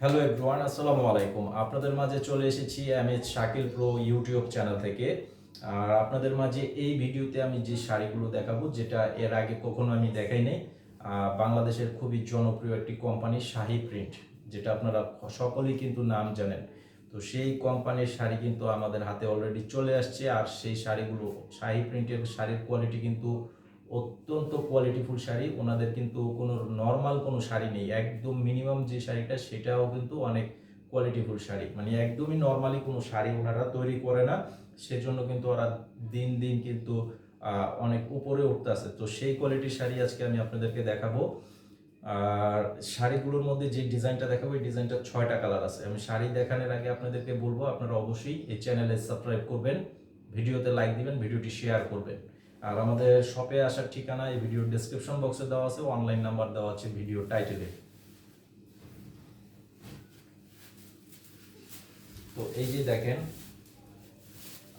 Hello everyone, আসসালামু আলাইকুম। আপনাদের মাঝে চলে এসেছি M H Shakil pro YouTube channel থেকে। আর আপনাদের মাঝে এই ভিডিওতে আমি যে শাড়িগুলো দেখাবো, যেটা এর আগে কখনো আমি দেখাই নাই। বাংলাদেশের খুবই জনপ্রিয় একটি কোম্পানি শাহি প্রিন্ট, যেটা আপনারা সকলেই কিন্তু নাম জানেন। তো সেই কোম্পানির শাড়ি কিন্তু আমাদের হাতে অলরেডি চলে আসছে। আর সেই শাড়িগুলো, শাহি প্রিন্টের শাড়ির কোয়ালিটি কিন্তু অত্যন্ত কোয়ালিটিফুল শাড়ি। ওনাদের কিন্তু কোনো নর্মাল কোনো শাড়ি নেই, একদম মিনিমাম যে শাড়িটা সেটাও কিন্তু অনেক কোয়ালিটিফুল শাড়ি, মানে একদমই নর্মালি কোনো শাড়ি ওনারা তৈরি করে না। সেজন্য কিন্তু ওরা দিন দিন কিন্তু অনেক উপরে উঠতেছে। তো সেই কোয়ালিটির শাড়ি আজকে আমি আপনাদেরকে দেখাবো। আর শাড়িগুলোর মধ্যে যে ডিজাইনটা দেখাবো, এই ডিজাইনটা 6টা কালার আছে। আমি শাড়ি দেখানোর আগে আপনাদেরকে বলবো, আপনারা অবশ্যই এই চ্যানেলে সাবস্ক্রাইব করবেন, ভিডিওতে লাইক দিবেন, ভিডিওটি শেয়ার করবেন। আর আমাদের শপে আসার ঠিকানা এই ভিডিওর ডেসক্রিপশন বক্সে দেওয়া আছে, অনলাইন নাম্বার দেওয়া আছে ভিডিও টাইটেলে। তো এই যে দেখেন,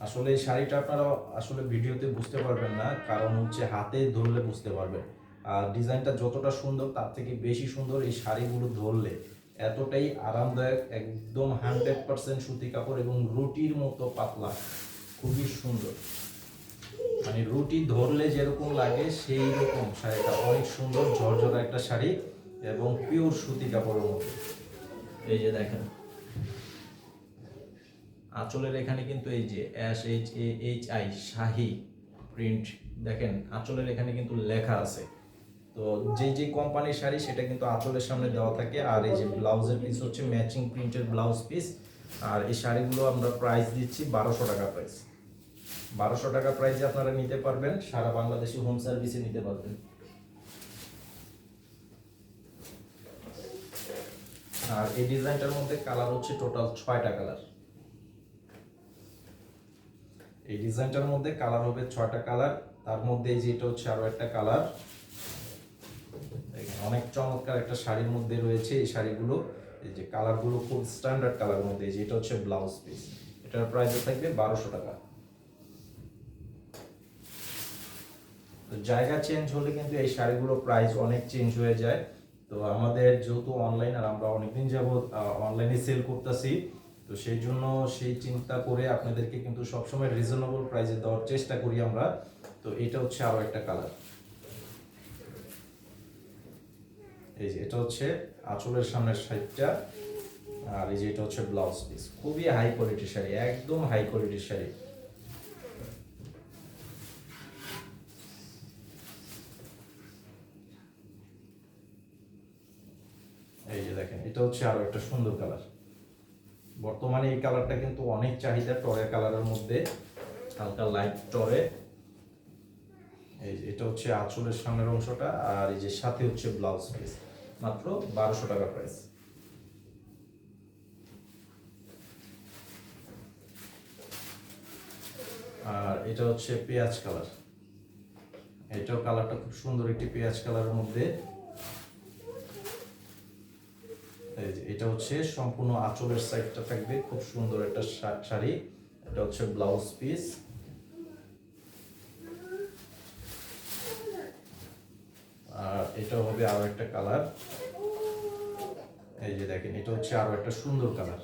আসলে এই শাড়িটা আপনারা আসলে ভিডিওতে বুঝতে পারবেন না, কারণ হচ্ছে হাতে ধরলে বুঝতে পারবেন। আর ডিজাইনটা যতটা সুন্দর তার থেকে বেশি সুন্দর এই শাড়িগুলো ধরলে। এতটাই আরামদায়ক, একদম 100% সুতি কাপড় এবং রুটির মতো পাতলা, খুবই সুন্দর। মানে রুটি ধরলে যেরকম লাগে সেই রকম শাড়িটা, অনেক সুন্দর ঝরঝরা একটা শাড়ি এবং পিওর সুতি কাপড়ের মধ্যে। এই যে দেখেন, আঁচলের এখানে কিন্তু এই যে SHAHI শাহি প্রিন্ট, দেখেন আঁচলের এখানে কিন্তু লেখা আছে। তো যে যে কোম্পানির শাড়ি সেটা কিন্তু আঁচলের সামনে দেওয়া থাকে। আর এই যে ব্লাউজের পিস হচ্ছে ম্যাচিং প্রিন্টের ব্লাউজ পিস। আর এই শাড়িগুলো আমরা প্রাইস দিচ্ছি 1200 টাকা প্রাইস। 1200 টাকা প্রাইসে আপনারা নিতে পারবেন, সারা বাংলাদেশে হোম সার্ভিসে নিতে পারবেন। আর এই ডিজাইনটার মধ্যে কালার হচ্ছে টোটাল 6টা কালার। এই ডিজাইনটার মধ্যে কালার হবে 6টা কালার। তার মধ্যে এই যে এটা হচ্ছে আরো একটা কালার। অনেক চমৎকার একটা শাড়ির মধ্যে রয়েছে এই শাড়িগুলো। এই যে কালারগুলো খুব স্ট্যান্ডার্ড কালার মধ্যে। এই যে এটা হচ্ছে ব্লাউজ পিস, এটার প্রাইস থাকবে 1200 টাকা। তো জায়গা চেঞ্জ হলে কিন্তু এই শাড়িগুলো প্রাইস অনেক চেঞ্জ হয়ে যায়। তো আমাদের যেহেতু অনলাইন, আর আমরা অনেকদিন যাবত অনলাইনে সেল করতেছি, তো সেই জন্য সেই চিন্তা করে আপনাদেরকে কিন্তু সবসময় রিজনেবল প্রাইসে দেওয়ার চেষ্টা করি আমরা। তো এটা হচ্ছে আরো একটা কালার। এই যে এটা হচ্ছে আঁচলের সামনের সাইডটা। আর এই যে এটা হচ্ছে ব্লাউজ পিস, খুবই হাই কোয়ালিটির শাড়ি, একদম হাই কোয়ালিটির শাড়ি। এই যে দেখেন, এটা হচ্ছে আরো একটা সুন্দর কালার। বর্তমানে এই কালারটা কিন্তু অনেক চাহিদা, টরে কালারের মধ্যে, হালকা লাইট টরে। এই যে এটা হচ্ছে আঁচলের সামনের অংশটা, আর এই যে সাথে হচ্ছে ব্লাউজ পিস, মাত্র 1200 টাকা প্রাইস। আর এটা হচ্ছে পেঁয়াজ কালার। এটাও কালারটা খুব সুন্দর, একটি পেঁয়াজ কালারের মধ্যে। এই যে এটা হচ্ছে সম্পূর্ণ আঁচলের সাইডটা থাকবে, খুব সুন্দর একটা শাড়ি। এটা হচ্ছে ব্লাউজ পিস। আর এটা হবে আরো একটা কালার। এই যে দেখেন, এটা হচ্ছে আরো একটা সুন্দর কালার।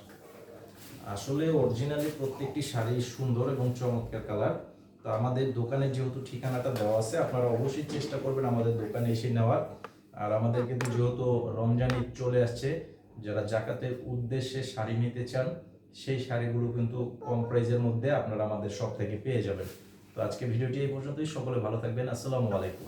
আসলে অরিজিনালি প্রত্যেকটি শাড়ি সুন্দর এবং চমৎকার কালার। তো আমাদের দোকানে যেহেতু ঠিকানাটা দেওয়া আছে, আপনারা অবশ্যই চেষ্টা করবেন আমাদের দোকানে এসে নেওয়ার। আর আমাদের কিন্তু যেহেতু রমজান ঈদ চলে আসছে, যারা জাকাতের উদ্দেশ্যে শাড়ি নিতে চান, সেই শাড়িগুলো কিন্তু কম প্রাইসের মধ্যে আপনারা আমাদের শপ থেকে পেয়ে যাবেন। তো আজকে ভিডিওটি এই পর্যন্তই। সকলে ভালো থাকবেন। আসসালামু আলাইকুম।